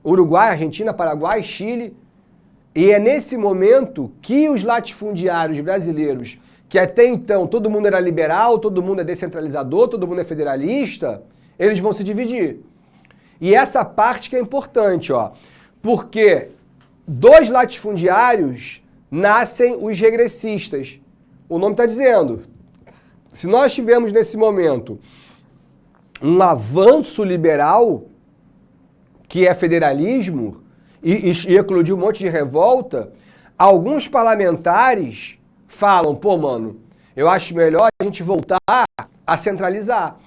Uruguai, Argentina, Paraguai, Chile. E é nesse momento que os latifundiários brasileiros, que até então todo mundo era liberal, todo mundo é descentralizador, todo mundo é federalista, eles vão se dividir. E essa parte que é importante, ó, porque dos latifundiários nascem os regressistas. O nome está dizendo, se nós tivermos nesse momento um avanço liberal, que é federalismo, e eclodiu um monte de revolta, alguns parlamentares falam, pô, mano, eu acho melhor a gente voltar a centralizar,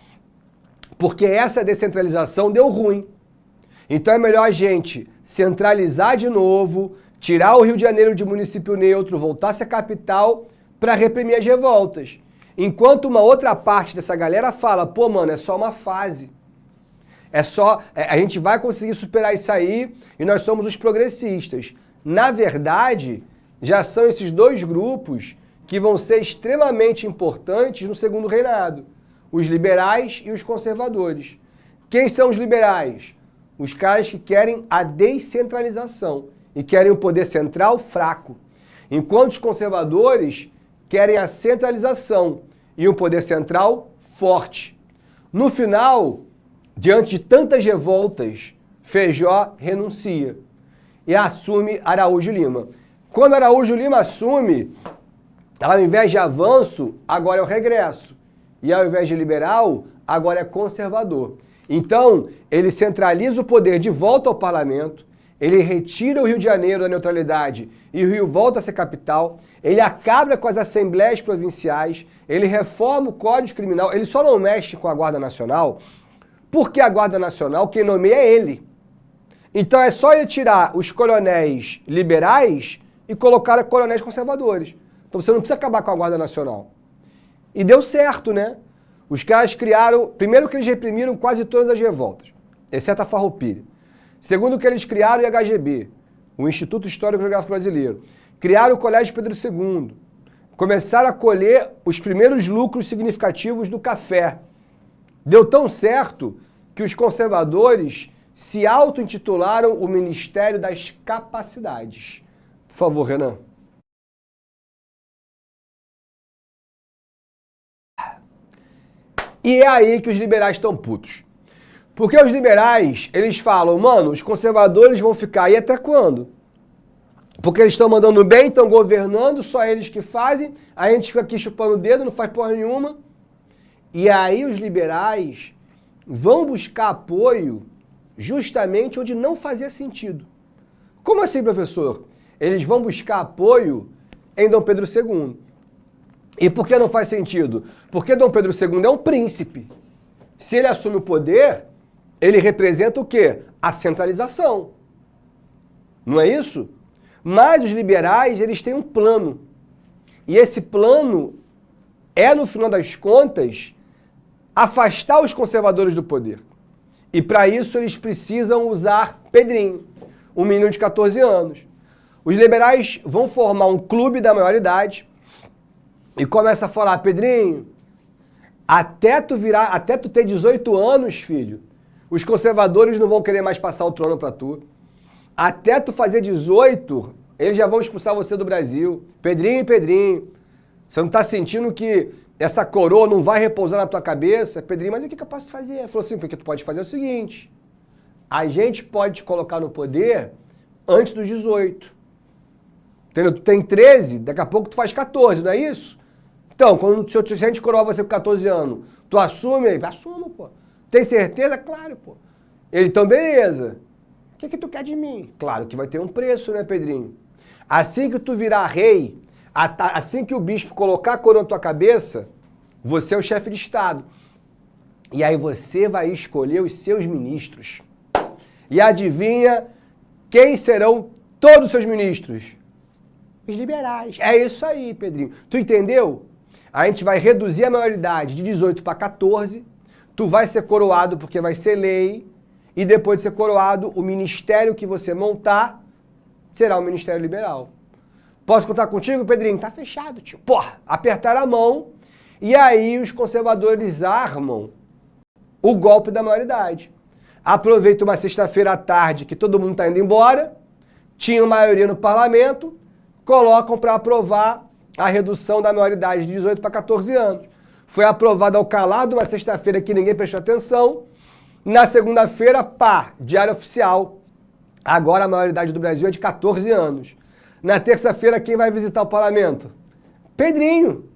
porque essa descentralização deu ruim. Então é melhor a gente centralizar de novo, tirar o Rio de Janeiro de município neutro, voltar a ser capital para reprimir as revoltas. Enquanto uma outra parte dessa galera fala, pô, mano, é só uma fase. A gente vai conseguir superar isso aí e nós somos os progressistas. Na verdade, já são esses dois grupos que vão ser extremamente importantes no segundo reinado. Os liberais e os conservadores. Quem são os liberais? Os caras que querem a descentralização e querem o poder central fraco. Enquanto os conservadores querem a centralização e o poder central forte. No final, diante de tantas revoltas, Feijó renuncia e assume Araújo Lima. Quando Araújo Lima assume, ao invés de avanço, agora é o regresso. E ao invés de liberal, agora é conservador. Então, ele centraliza o poder de volta ao parlamento, ele retira o Rio de Janeiro da neutralidade e o Rio volta a ser capital, ele acaba com as assembleias provinciais, ele reforma o Código Criminal, ele só não mexe com a Guarda Nacional, porque a Guarda Nacional, quem nomeia é ele. Então é só ele tirar os coronéis liberais e colocar coronéis conservadores. Então você não precisa acabar com a Guarda Nacional. E deu certo, né? Os caras criaram... Primeiro que eles reprimiram quase todas as revoltas, exceto a Farroupilha. Segundo que eles criaram o IHGB, o Instituto Histórico Geográfico Brasileiro. Criaram o Colégio Pedro II. Começaram a colher os primeiros lucros significativos do café. Deu tão certo que os conservadores se auto-intitularam o Ministério das Capacidades. Por favor, Renan. E é aí que os liberais estão putos. Porque os liberais, eles falam, mano, os conservadores vão ficar aí até quando? Porque eles estão mandando bem, estão governando, só eles que fazem, a gente fica aqui chupando o dedo, não faz porra nenhuma. E aí os liberais vão buscar apoio justamente onde não fazia sentido. Como assim, professor? Eles vão buscar apoio em Dom Pedro II. E por que não faz sentido? Porque Dom Pedro II é um príncipe. Se ele assume o poder, ele representa o quê? A centralização. Não é isso? Mas os liberais, eles têm um plano. E esse plano é, no final das contas, afastar os conservadores do poder. E para isso eles precisam usar Pedrinho, um menino de 14 anos. Os liberais vão formar um clube da maioridade e começa a falar, Pedrinho, até tu ter 18 anos, filho, os conservadores não vão querer mais passar o trono para tu. Até tu fazer 18, eles já vão expulsar você do Brasil. Pedrinho, Pedrinho, você não está sentindo que essa coroa não vai repousar na tua cabeça? Pedrinho, mas o que eu posso fazer? Ele falou assim, porque tu pode fazer o seguinte, a gente pode te colocar no poder antes dos 18. Entendeu? Tu tem 13, daqui a pouco tu faz 14, não é isso? Então, se a gente coroar você com 14 anos, tu assume? Ele, assumo, pô. Tem certeza? Claro, pô. Ele, então, beleza. O que tu quer de mim? Claro que vai ter um preço, né, Pedrinho? Assim que tu virar rei, assim que o bispo colocar a coroa na tua cabeça, você é o chefe de Estado. E aí você vai escolher os seus ministros. E adivinha quem serão todos os seus ministros? Os liberais. É isso aí, Pedrinho. Tu entendeu? A gente vai reduzir a maioridade de 18 para 14, tu vai ser coroado porque vai ser lei, e depois de ser coroado, o ministério que você montar será o Ministério Liberal. Posso contar contigo, Pedrinho? Tá fechado, tio. Porra, apertaram a mão, e aí os conservadores armam o golpe da maioridade. aproveita uma sexta-feira à tarde que todo mundo está indo embora, tinha maioria no parlamento, colocam para aprovar a redução da maioridade de 18 para 14 anos. Foi aprovado ao calado uma sexta-feira que ninguém prestou atenção. Na segunda-feira, pá, diário oficial. Agora a maioridade do Brasil é de 14 anos. Na terça-feira, quem vai visitar o parlamento? Pedrinho.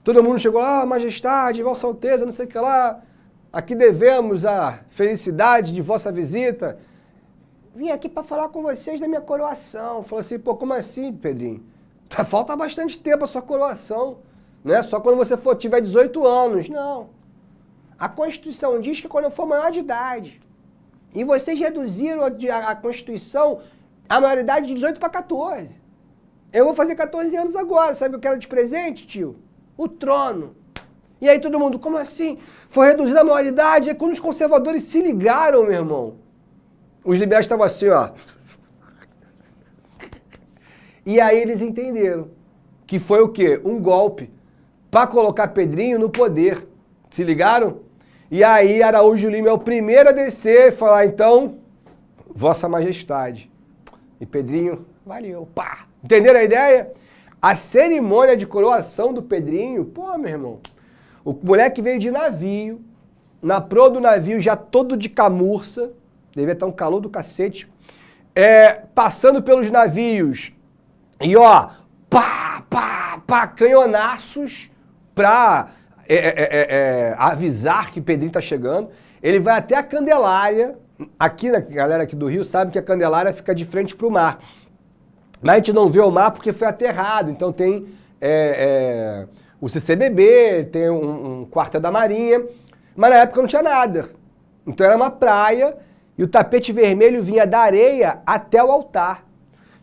Todo mundo chegou lá, majestade, vossa alteza, não sei o que lá. Aqui devemos a felicidade de vossa visita. Vim aqui para falar com vocês da minha coroação. Falou assim, pô, como assim, Pedrinho? Falta bastante tempo a sua coroação, né? Só quando você tiver 18 anos. Não. A Constituição diz que quando eu for maior de idade. E vocês reduziram a Constituição a maioridade de 18 para 14. Eu vou fazer 14 anos agora. Sabe o que eu quero de presente, tio? O trono. E aí todo mundo, como assim? Foi reduzida a maioridade. É quando os conservadores se ligaram, meu irmão. Os liberais estavam assim, ó. E aí eles entenderam que foi o quê? Um golpe para colocar Pedrinho no poder. Se ligaram? E aí Araújo Lima é o primeiro a descer e falar, então, Vossa Majestade. E Pedrinho, valeu, pá. Entenderam a ideia? A cerimônia de coroação do Pedrinho, pô, meu irmão, o moleque veio de navio, na proa do navio já todo de camurça, devia estar um calor do cacete, passando pelos navios, e ó, pá, canhonaços pra avisar que Pedrinho tá chegando. Ele vai até a Candelária, aqui, a galera aqui do Rio sabe que a Candelária fica de frente pro mar. Mas a gente não vê o mar porque foi aterrado, então tem o CCBB, tem um quartel da Marinha, mas na época não tinha nada. Então era uma praia e o tapete vermelho vinha da areia até o altar.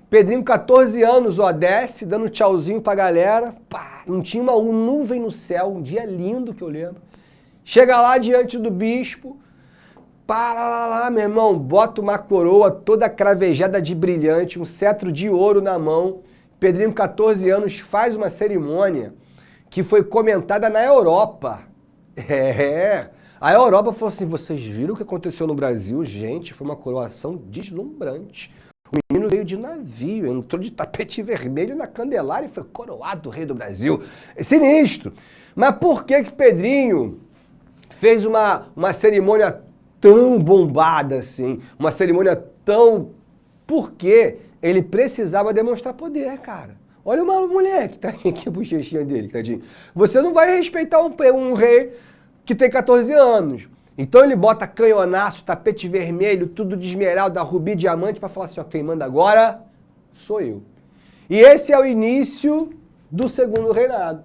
Pedrinho, 14 anos, ó, desce, dando tchauzinho pra galera, pá, não tinha uma nuvem no céu, um dia lindo que eu lembro. Chega lá diante do bispo, pá, meu irmão, bota uma coroa toda cravejada de brilhante, um cetro de ouro na mão. Pedrinho, 14 anos, faz uma cerimônia que foi comentada na Europa. A Europa falou assim, vocês viram o que aconteceu no Brasil? Gente, foi uma coroação deslumbrante. O menino veio de navio, entrou de tapete vermelho na Candelária e foi coroado rei do Brasil. É sinistro. Mas por que Pedrinho fez uma cerimônia tão bombada assim? Uma cerimônia tão... Porque ele precisava demonstrar poder, cara. Olha o moleque, tá aqui a bochechinha dele, tadinho. Você não vai respeitar um rei que tem 14 anos. Então ele bota canhonaço, tapete vermelho, tudo de esmeralda, rubi, diamante, para falar assim, ó, quem manda agora sou eu. E esse é o início do segundo reinado.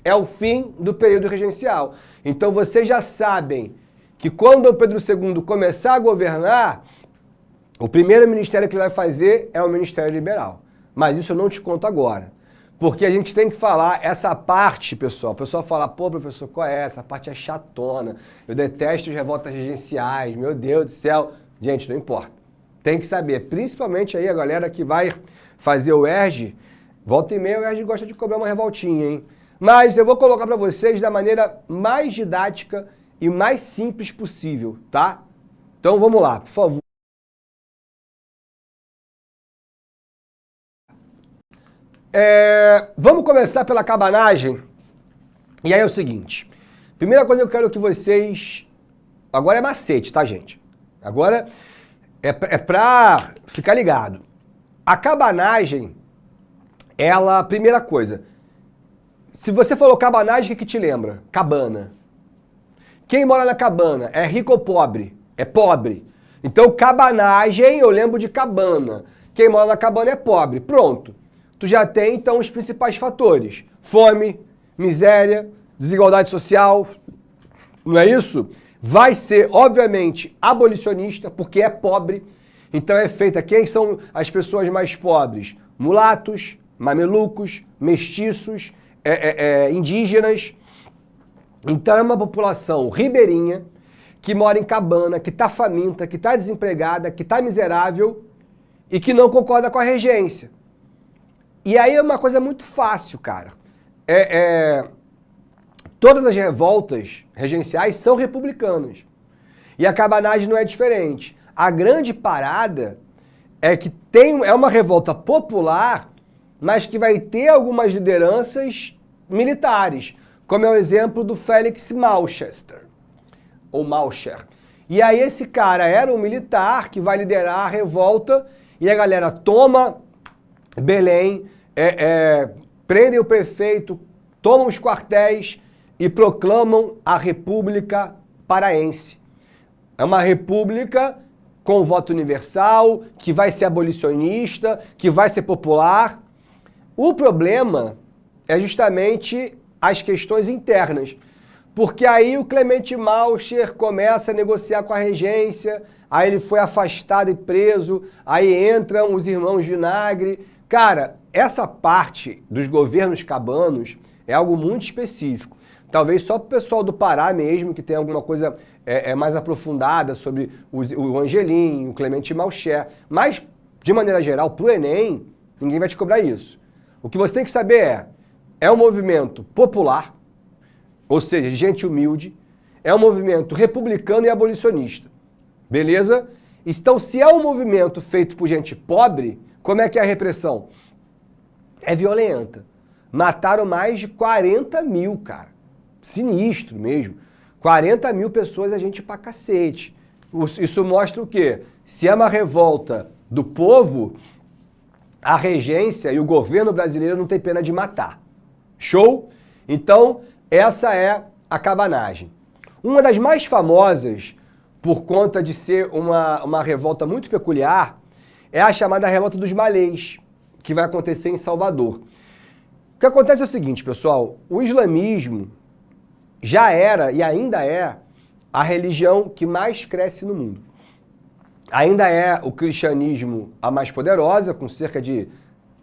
É o fim do período regencial. Então vocês já sabem que quando o Pedro II começar a governar, o primeiro ministério que ele vai fazer é o Ministério Liberal. Mas isso eu não te conto agora. Porque a gente tem que falar essa parte, pessoal. O pessoal fala, pô, professor, qual é essa? Parte é chatona. Eu detesto as revoltas regenciais. Meu Deus do céu. Gente, não importa. Tem que saber. Principalmente aí a galera que vai fazer o ERG. Volta e meia o ERG gosta de cobrar uma revoltinha, hein? Mas eu vou colocar para vocês da maneira mais didática e mais simples possível, tá? Então vamos lá, por favor. Vamos começar pela cabanagem. E aí é o seguinte. Primeira coisa que eu quero que vocês... Agora é macete, tá, gente? Agora é pra ficar ligado. A cabanagem, ela... Primeira coisa. Se você falou cabanagem, o que te lembra? Cabana. Quem mora na cabana é rico ou pobre? É pobre. Então, cabanagem, eu lembro de cabana. Quem mora na cabana é pobre. Pronto. Tu já tem, então, os principais fatores. Fome, miséria, desigualdade social, não é isso? Vai ser, obviamente, abolicionista, porque é pobre. Então é feita, quem são as pessoas mais pobres? Mulatos, mamelucos, mestiços, indígenas. Então é uma população ribeirinha, que mora em cabana, que está faminta, que está desempregada, que está miserável e que não concorda com a regência. E aí é uma coisa muito fácil, cara. Todas as revoltas regenciais são republicanas. E a cabanagem não é diferente. A grande parada é que é uma revolta popular, mas que vai ter algumas lideranças militares, como é o exemplo do Félix Malchester, ou Malcher. E aí esse cara era um militar que vai liderar a revolta e a galera toma Belém, prendem o prefeito, tomam os quartéis e proclamam a República Paraense. É uma república com voto universal, que vai ser abolicionista, que vai ser popular. O problema é justamente as questões internas, porque aí o Clemente Malcher começa a negociar com a regência, aí ele foi afastado e preso, aí entram os irmãos Vinagre. Cara, essa parte dos governos cabanos é algo muito específico. Talvez só para o pessoal do Pará mesmo, que tem alguma coisa mais aprofundada sobre o Angelim, o Clemente Malcher. Mas, de maneira geral, para o Enem, ninguém vai te cobrar isso. O que você tem que saber é um movimento popular, ou seja, de gente humilde, é um movimento republicano e abolicionista. Beleza? Então, se é um movimento feito por gente pobre, como é que é a repressão? É violenta. Mataram mais de 40 mil, cara. Sinistro mesmo. 40 mil pessoas é gente pra cacete. Isso mostra o quê? Se é uma revolta do povo, a regência e o governo brasileiro não tem pena de matar. Show? Então, essa é a cabanagem. Uma das mais famosas, por conta de ser uma revolta muito peculiar, é a chamada Revolta dos Malês, que vai acontecer em Salvador. O que acontece é o seguinte, pessoal, o islamismo já era e ainda é a religião que mais cresce no mundo. Ainda é o cristianismo a mais poderosa, com cerca de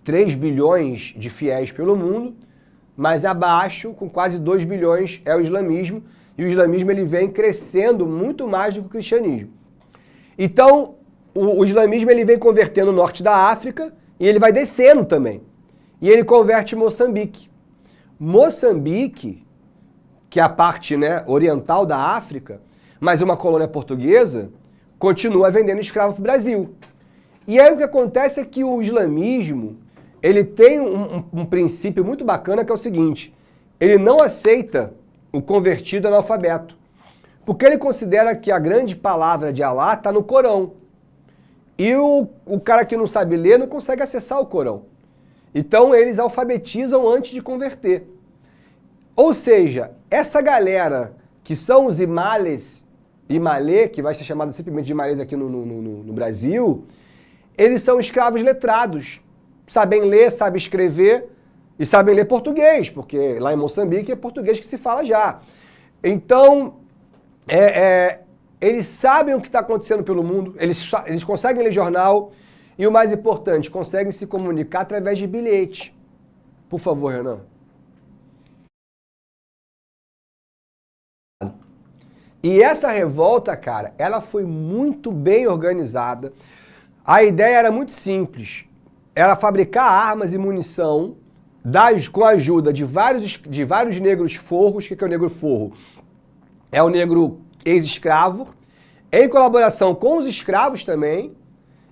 3 bilhões de fiéis pelo mundo, mas abaixo, com quase 2 bilhões, é o islamismo, e o islamismo ele vem crescendo muito mais do que o cristianismo. Então, o islamismo ele vem convertendo o norte da África e ele vai descendo também. E ele converte Moçambique. Moçambique, que é a parte, né, oriental da África, mas uma colônia portuguesa, continua vendendo escravo para o Brasil. E aí o que acontece é que o islamismo ele tem um princípio muito bacana que é o seguinte, ele não aceita o convertido analfabeto, porque ele considera que a grande palavra de Alá está no Corão. E o cara que não sabe ler não consegue acessar o Corão. Então eles alfabetizam antes de converter. Ou seja, essa galera que são os imales, Imalê, que vai ser chamado simplesmente de imalês aqui no Brasil, eles são escravos letrados. Sabem ler, sabem escrever e sabem ler português, porque lá em Moçambique é português que se fala já. Então, eles sabem o que está acontecendo pelo mundo, eles conseguem ler jornal e, o mais importante, conseguem se comunicar através de bilhete. Por favor, Renan. E essa revolta, cara, ela foi muito bem organizada. A ideia era muito simples. Era fabricar armas e munição com a ajuda de vários negros forros. O que é o negro forro? É o negro ex-escravo, em colaboração com os escravos também,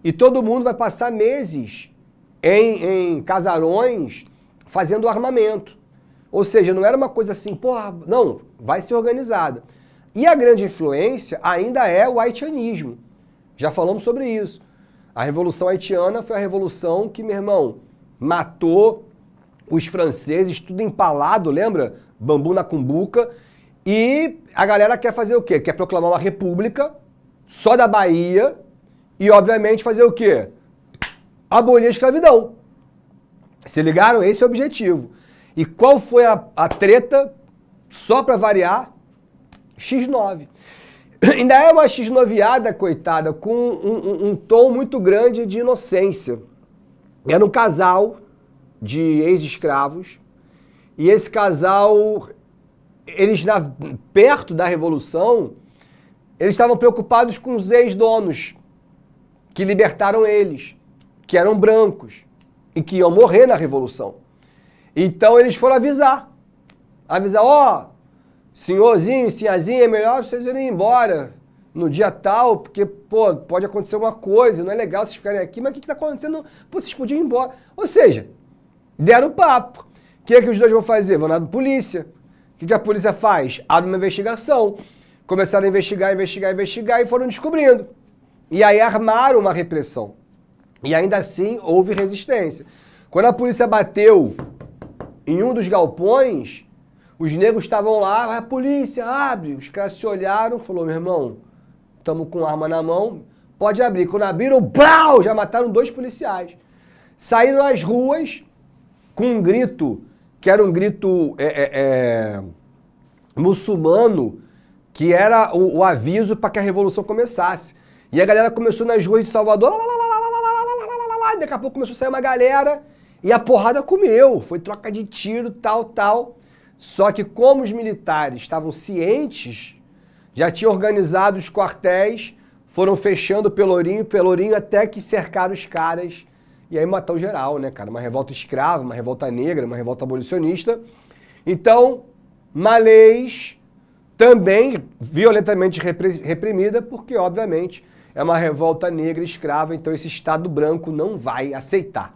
e todo mundo vai passar meses em casarões fazendo armamento. Ou seja, não era uma coisa assim, porra, não, vai ser organizada. E a grande influência ainda é o haitianismo. Já falamos sobre isso. A Revolução Haitiana foi a revolução que, meu irmão, matou os franceses, tudo empalado, lembra? Bambu na cumbuca. E a galera quer fazer o quê? Quer proclamar uma república só da Bahia e, obviamente, fazer o quê? Abolir a escravidão. Se ligaram? Esse é o objetivo. E qual foi a treta? Só para variar, X9. Ainda é uma X9ada, coitada, com um tom muito grande de inocência. Era um casal de ex-escravos e esse casal, eles perto da Revolução, eles estavam preocupados com os ex-donos que libertaram eles, que eram brancos e que iam morrer na Revolução. Então eles foram avisar, ó, senhorzinho, sinhazinha, é melhor vocês irem embora. no dia tal, porque, pô, pode acontecer uma coisa, não é legal vocês ficarem aqui, mas o que está acontecendo? Pô, vocês podiam ir embora. Ou seja, deram papo. O que é que os dois vão fazer? Vão na polícia. O que a polícia faz? Abre uma investigação. Começaram a investigar e foram descobrindo. E aí armaram uma repressão. E ainda assim houve resistência. Quando a polícia bateu em um dos galpões, os negros estavam lá, a polícia, abre. Os caras se olharam, falou, meu irmão, estamos com arma na mão, pode abrir. Quando abriram, brau, já mataram 2 policiais. Saíram às ruas com um grito, que era um grito muçulmano, que era o aviso para que a revolução começasse. E a galera começou nas ruas de Salvador, daqui a pouco começou a sair uma galera, e a porrada comeu, foi troca de tiro, tal. Só que como os militares estavam cientes, já tinham organizado os quartéis, foram fechando Pelourinho, até que cercaram os caras, e aí matou geral, né, cara? Uma revolta escrava, uma revolta negra, uma revolta abolicionista. Então, Malês também violentamente reprimida, porque, obviamente, é uma revolta negra escrava, então esse Estado branco não vai aceitar.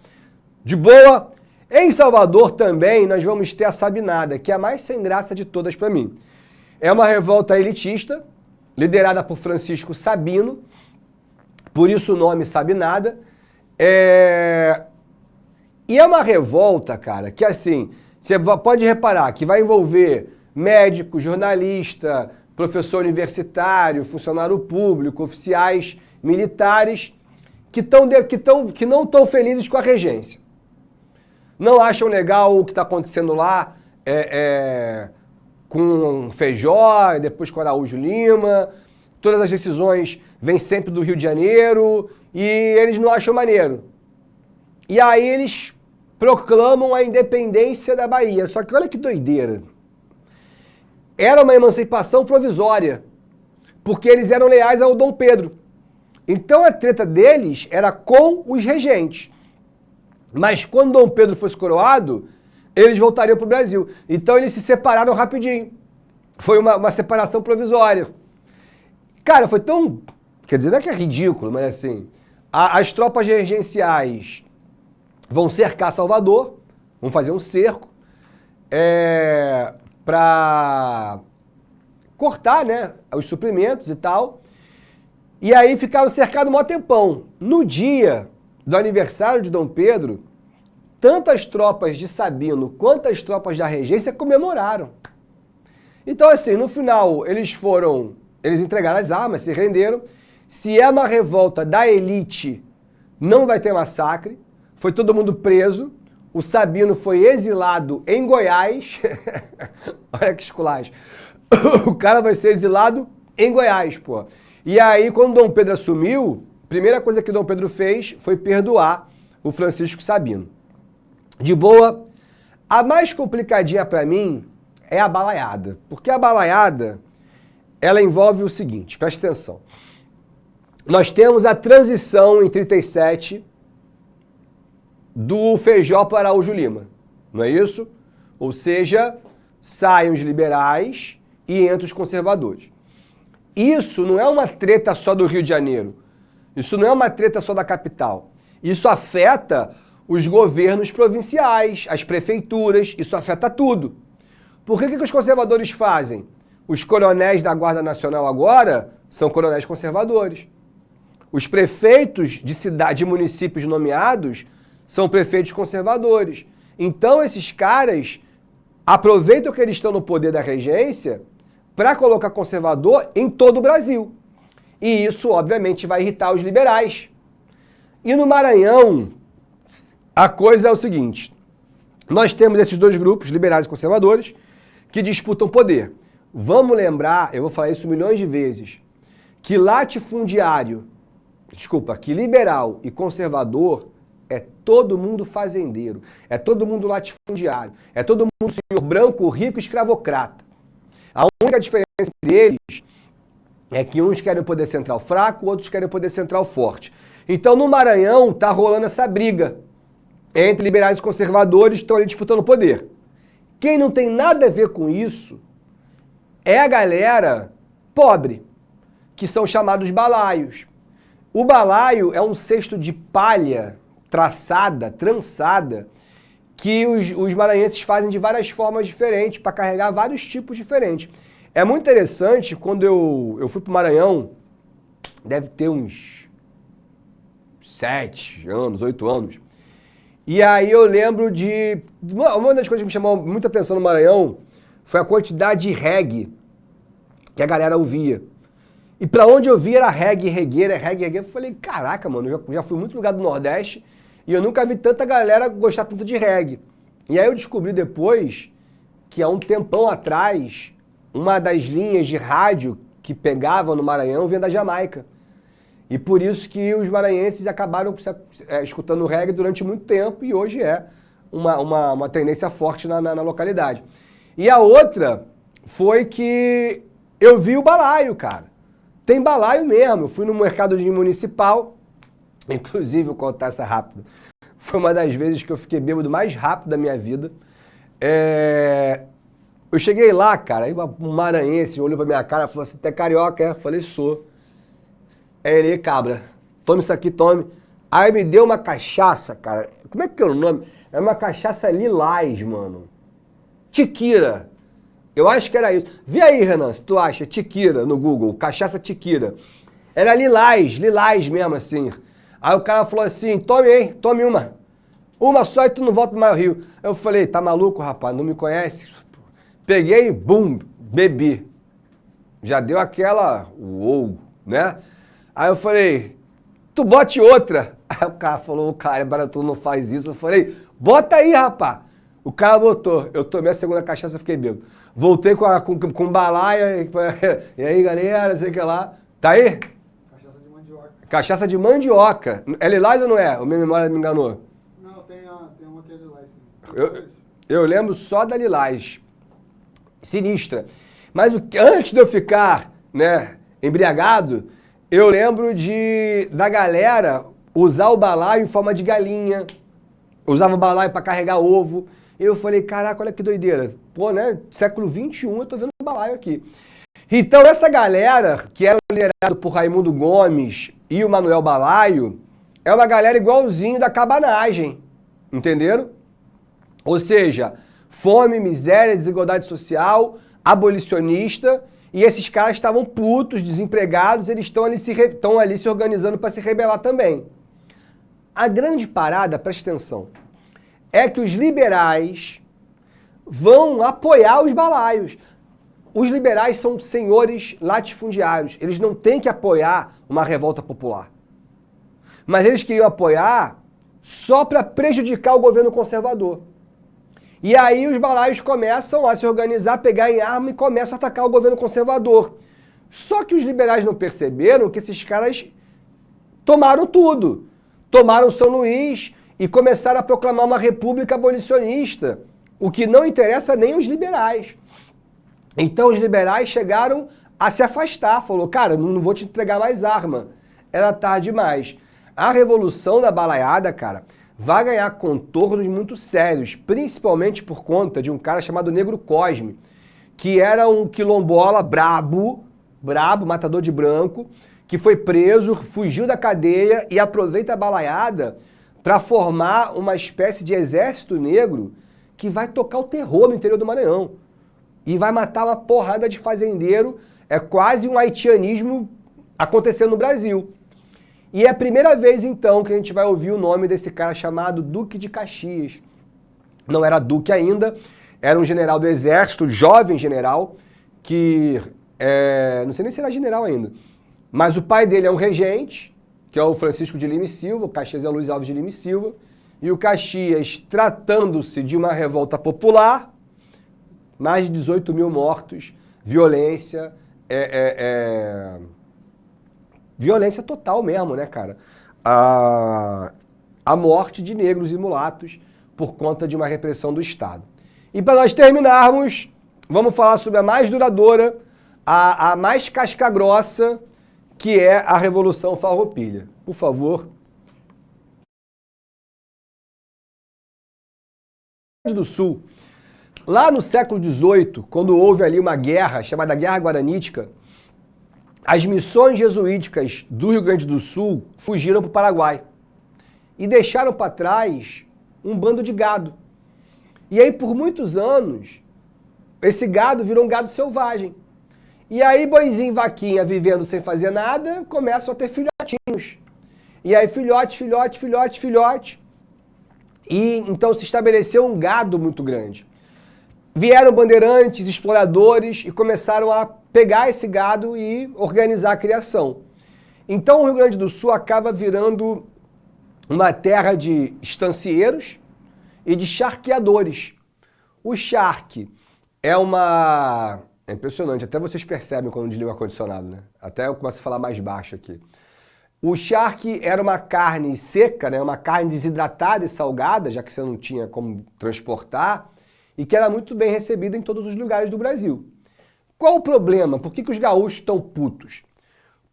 De boa? Em Salvador também nós vamos ter a Sabinada, que é a mais sem graça de todas para mim. É uma revolta elitista, liderada por Francisco Sabino, por isso o nome Sabinada. E é uma revolta, cara, que assim, você pode reparar que vai envolver médico, jornalista, professor universitário, funcionário público, oficiais militares que não estão felizes com a regência. Não acham legal o que está acontecendo lá com Feijó, depois com Araújo Lima. Todas as decisões vêm sempre do Rio de Janeiro e eles não acham maneiro. E aí eles proclamam a independência da Bahia. Só que olha que doideira. Era uma emancipação provisória, porque eles eram leais ao Dom Pedro. Então a treta deles era com os regentes. Mas quando Dom Pedro fosse coroado, eles voltariam para o Brasil. Então eles se separaram rapidinho. Foi uma separação provisória. Cara, foi tão... Quer dizer, não é que é ridículo, mas assim... As tropas regenciais vão cercar Salvador, vão fazer um cerco, para cortar, né, os suprimentos e tal. E aí ficaram cercados um maior tempão. No dia do aniversário de Dom Pedro, tanto as tropas de Sabino quanto as tropas da regência comemoraram. Então, assim, no final, eles entregaram as armas, se renderam. Se é uma revolta da elite, não vai ter massacre. Foi todo mundo preso. O Sabino foi exilado em Goiás. Olha que esculacho. O cara vai ser exilado em Goiás, pô. E aí, quando Dom Pedro assumiu, a primeira coisa que Dom Pedro fez foi perdoar o Francisco Sabino. De boa, a mais complicadinha para mim é a balaiada. Porque a balaiada, ela envolve o seguinte, preste atenção. Nós temos a transição em 37 do Feijó para Araújo Lima, não é isso? Ou seja, saem os liberais e entram os conservadores. Isso não é uma treta só do Rio de Janeiro. Isso não é uma treta só da capital. Isso afeta os governos provinciais, as prefeituras, isso afeta tudo. Por que os conservadores fazem? Os coronéis da Guarda Nacional agora são coronéis conservadores. Os prefeitos de municípios nomeados são prefeitos conservadores. Então esses caras aproveitam que eles estão no poder da regência para colocar conservador em todo o Brasil. E isso, obviamente, vai irritar os liberais. E no Maranhão, a coisa é o seguinte. Nós temos esses dois grupos, liberais e conservadores, que disputam poder. Vamos lembrar, eu vou falar isso milhões de vezes, que que liberal e conservador é todo mundo fazendeiro, é todo mundo latifundiário, é todo mundo senhor branco, rico, escravocrata. A única diferença entre eles é que uns querem o poder central fraco, outros querem o poder central forte. Então no Maranhão tá rolando essa briga entre liberais e conservadores que estão ali disputando o poder. Quem não tem nada a ver com isso é a galera pobre, que são chamados balaios. O balaio é um cesto de palha traçada, trançada, que os maranhenses fazem de várias formas diferentes para carregar vários tipos diferentes. É muito interessante, quando eu fui para o Maranhão, deve ter uns 7 anos, 8 anos, e aí eu lembro de... Uma das coisas que me chamou muita atenção no Maranhão foi a quantidade de reggae que a galera ouvia. E pra onde eu via era reggae, regueira, reggae, regueira. Eu falei, caraca, mano, eu já fui em muito lugar do Nordeste e eu nunca vi tanta galera gostar tanto de reggae. E aí eu descobri depois que há um tempão atrás, uma das linhas de rádio que pegava no Maranhão vinha da Jamaica. E por isso que os maranhenses acabaram escutando reggae durante muito tempo e hoje é uma tendência forte na localidade. E a outra foi que eu vi o balaio, cara. Tem balaio mesmo. Eu fui no mercado municipal, inclusive, vou contar essa rápido. Foi uma das vezes que eu fiquei bêbado mais rápido da minha vida. Eu cheguei lá, cara, aí um maranhense olhou pra minha cara e falou assim, "Você é carioca, é?" Eu falei, sou. Aí ele, cabra, tome isso aqui, tome. Aí me deu uma cachaça, cara. Como é que é o nome? É uma cachaça lilás, mano. Tiquira. Eu acho que era isso. Vê aí, Renan, se tu acha, Tiquira no Google, cachaça Tiquira. Era lilás mesmo, assim. Aí o cara falou assim, tome aí, tome uma. Uma só e tu não volta mais ao Rio. Eu falei, tá maluco, rapaz, não me conhece? Peguei, bum, bebi. Já deu aquela, uou, né? Aí eu falei, tu bote outra. Aí o cara falou, cara, tu não faz isso. Eu falei, bota aí, rapaz. O cara botou. Eu tomei a segunda cachaça e fiquei bêbado. Voltei com balaia. E aí, galera, sei que lá. Tá aí? Cachaça de mandioca. Cachaça de mandioca. É lilás ou não é? A minha memória me enganou. Não, tem uma que é lilás. Eu lembro só da lilás. Sinistra. Mas antes de eu ficar, né, embriagado, eu lembro da galera usar o balaio em forma de galinha. Usava o balaio para carregar ovo. Eu falei, caraca, olha que doideira. Pô, né? Século XXI, eu tô vendo o balaio aqui. Então, essa galera, que era liderado por Raimundo Gomes e o Manuel Balaio, é uma galera igualzinho da cabanagem. Entenderam? Ou seja, fome, miséria, desigualdade social, abolicionista, e esses caras estavam putos, desempregados, eles estão ali se organizando para se rebelar também. A grande parada, presta atenção, é que os liberais vão apoiar os balaios. Os liberais são senhores latifundiários. Eles não têm que apoiar uma revolta popular. Mas eles queriam apoiar só para prejudicar o governo conservador. E aí os balaios começam a se organizar, pegar em arma e começam a atacar o governo conservador. Só que os liberais não perceberam que esses caras tomaram tudo. Tomaram São Luís e começaram a proclamar uma república abolicionista, o que não interessa nem aos liberais. Então os liberais chegaram a se afastar, falou, cara, não vou te entregar mais arma. Era tarde demais. A revolução da balaiada, cara, vai ganhar contornos muito sérios, principalmente por conta de um cara chamado Negro Cosme, que era um quilombola brabo, matador de branco, que foi preso, fugiu da cadeia e aproveita a balaiada para formar uma espécie de exército negro que vai tocar o terror no interior do Maranhão. E vai matar uma porrada de fazendeiro, é quase um haitianismo acontecendo no Brasil. E é a primeira vez, então, que a gente vai ouvir o nome desse cara chamado Duque de Caxias. Não era duque ainda, era um general do exército, jovem general, que não sei nem se era general ainda. Mas o pai dele é um regente, que é o Francisco de Lima e Silva, o Caxias é o Luiz Alves de Lima e Silva, e o Caxias, tratando-se de uma revolta popular, mais de 18 mil mortos, violência, violência total mesmo, né, cara? A morte de negros e mulatos por conta de uma repressão do Estado. E para nós terminarmos, vamos falar sobre a mais duradoura, a mais casca-grossa, que é a Revolução Farroupilha. Por favor. Do Sul. Lá no século XVIII, quando houve ali uma guerra chamada Guerra Guaranítica, as missões jesuíticas do Rio Grande do Sul fugiram para o Paraguai e deixaram para trás um bando de gado. E aí, por muitos anos, esse gado virou um gado selvagem. E aí, boizinho e vaquinha vivendo sem fazer nada, começam a ter filhotinhos. E aí, filhote. E então se estabeleceu um gado muito grande. Vieram bandeirantes, exploradores e começaram a pegar esse gado e organizar a criação. Então o Rio Grande do Sul acaba virando uma terra de estancieiros e de charqueadores. O charque é uma... É impressionante, até vocês percebem quando desliga o ar-condicionado, né? Até eu começo a falar mais baixo aqui. O charque era uma carne seca, né? Uma carne desidratada e salgada, já que você não tinha como transportar, e que era muito bem recebida em todos os lugares do Brasil. Qual o problema? Por que os gaúchos estão putos?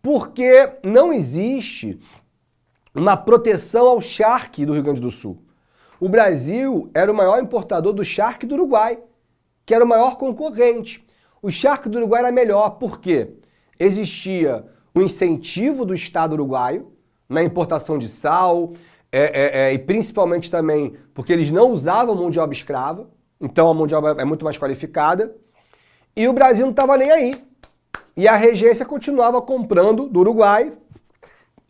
Porque não existe uma proteção ao charque do Rio Grande do Sul. O Brasil era o maior importador do charque do Uruguai, que era o maior concorrente. O charque do Uruguai era melhor, por quê? Existia o incentivo do Estado uruguaio na importação de sal, e principalmente também porque eles não usavam mão de obra escrava, então a mão de obra é muito mais qualificada, e o Brasil não estava nem aí. E a regência continuava comprando do Uruguai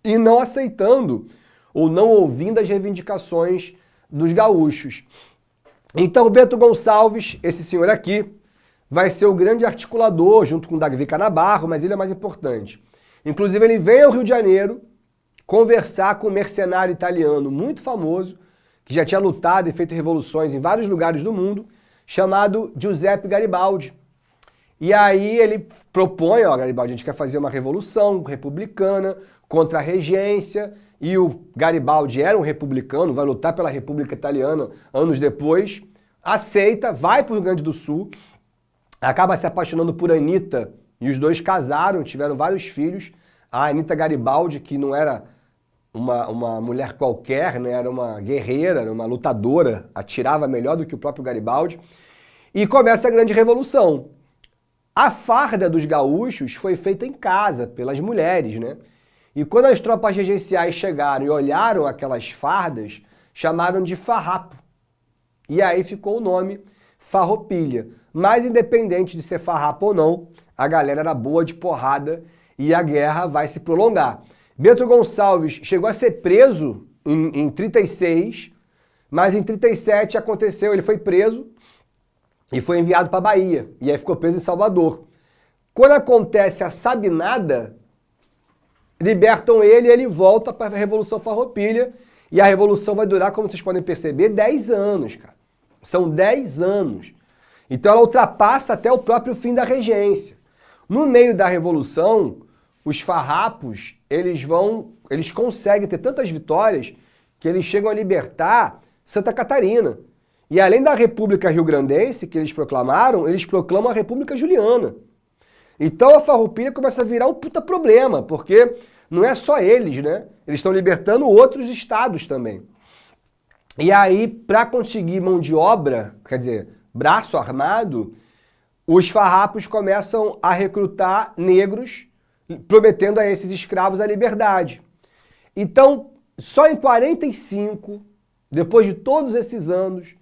e não aceitando ou não ouvindo as reivindicações dos gaúchos. Então Bento Gonçalves, esse senhor aqui, vai ser o grande articulador junto com Davi Canabarro, mas ele é mais importante. Inclusive ele vem ao Rio de Janeiro conversar com um mercenário italiano muito famoso, que já tinha lutado e feito revoluções em vários lugares do mundo, chamado Giuseppe Garibaldi. E aí ele propõe, ó, Garibaldi, a gente quer fazer uma revolução republicana contra a regência, e o Garibaldi era um republicano, vai lutar pela República Italiana anos depois, aceita, vai para o Rio Grande do Sul, acaba se apaixonando por Anitta, e os dois casaram, tiveram vários filhos. A Anitta Garibaldi, que não era uma mulher qualquer, né? Era uma guerreira, era uma lutadora, atirava melhor do que o próprio Garibaldi, e começa a grande revolução. A farda dos gaúchos foi feita em casa, pelas mulheres, né? E quando as tropas regenciais chegaram e olharam aquelas fardas, chamaram de farrapo. E aí ficou o nome Farroupilha. Mas independente de ser farrapo ou não, a galera era boa de porrada e a guerra vai se prolongar. Bento Gonçalves chegou a ser preso em 36, mas em 37 aconteceu, ele foi preso e foi enviado para a Bahia, e aí ficou preso em Salvador. Quando acontece a Sabinada, libertam ele e ele volta para a Revolução Farroupilha, e a Revolução vai durar, como vocês podem perceber, 10 anos, cara. São 10 anos. Então ela ultrapassa até o próprio fim da regência. No meio da Revolução, os farrapos, eles conseguem ter tantas vitórias que eles chegam a libertar Santa Catarina. E além da República Rio-Grandense, que eles proclamaram, eles proclamam a República Juliana. Então a Farroupilha começa a virar um puta problema, porque não é só eles, né? Eles estão libertando outros estados também. E aí, para conseguir mão de obra, quer dizer, braço armado, os farrapos começam a recrutar negros, prometendo a esses escravos a liberdade. Então, só em 45, depois de todos esses anos,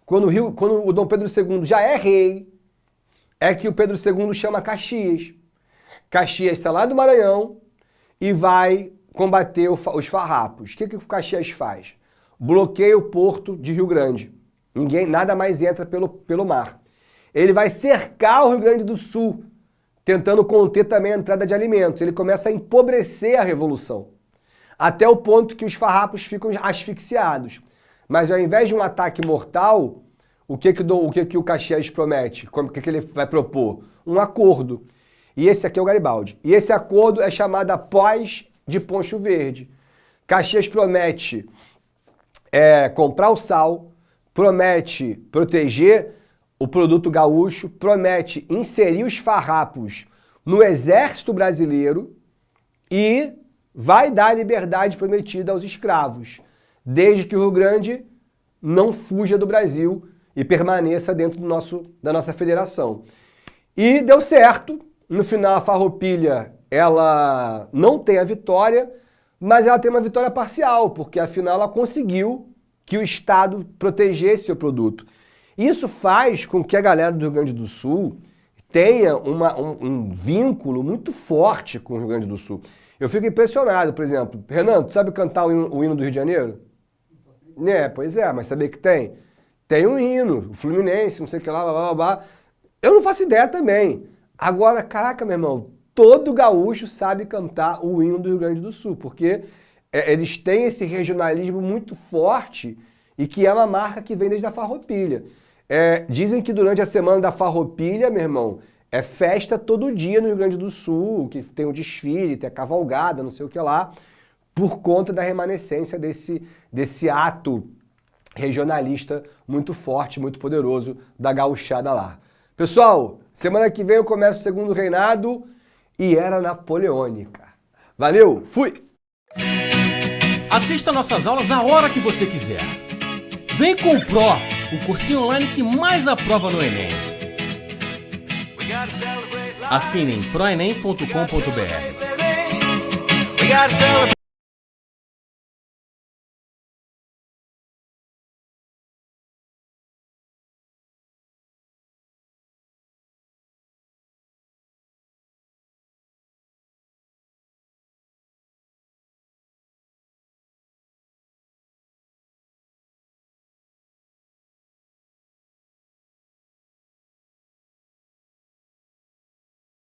quando o Dom Pedro II já é rei, é que o Pedro II chama Caxias. Caxias sai lá do Maranhão e vai combater os farrapos. O que o Caxias faz? Bloqueia o porto de Rio Grande. Nada mais entra pelo mar. Ele vai cercar o Rio Grande do Sul, tentando conter também a entrada de alimentos. Ele começa a empobrecer a Revolução, até o ponto que os farrapos ficam asfixiados. Mas ao invés de um ataque mortal, o que o Caxias promete? O que ele vai propor? Um acordo. E esse aqui é o Garibaldi. E esse acordo é chamado a Paz de Poncho Verde. Caxias promete comprar o sal, promete proteger o produto gaúcho, promete inserir os farrapos no exército brasileiro e vai dar a liberdade prometida aos escravos, desde que o Rio Grande não fuja do Brasil e permaneça dentro da nossa federação. E deu certo. No final, a Farroupilha ela não tem a vitória, mas ela tem uma vitória parcial, porque afinal ela conseguiu que o Estado protegesse seu produto. Isso faz com que a galera do Rio Grande do Sul tenha um vínculo muito forte com o Rio Grande do Sul. Eu fico impressionado, por exemplo, Renan, tu sabe cantar o hino do Rio de Janeiro? Pois é, mas saber que tem? Tem um hino, o Fluminense, não sei o que lá, blá, blá, blá. Eu não faço ideia também. Agora, caraca, meu irmão, todo gaúcho sabe cantar o hino do Rio Grande do Sul, porque eles têm esse regionalismo muito forte e que é uma marca que vem desde a Farroupilha. Dizem que durante a semana da Farroupilha, meu irmão, é festa todo dia no Rio Grande do Sul, que tem o desfile, tem a cavalgada, não sei o que lá, por conta da remanescência desse ato regionalista muito forte, muito poderoso da gauchada lá. Pessoal, semana que vem eu começo o segundo reinado e era napoleônica. Valeu, fui! Assista nossas aulas a hora que você quiser. Vem com o Pro, o cursinho online que mais aprova no Enem. Assine em proenem.com.br.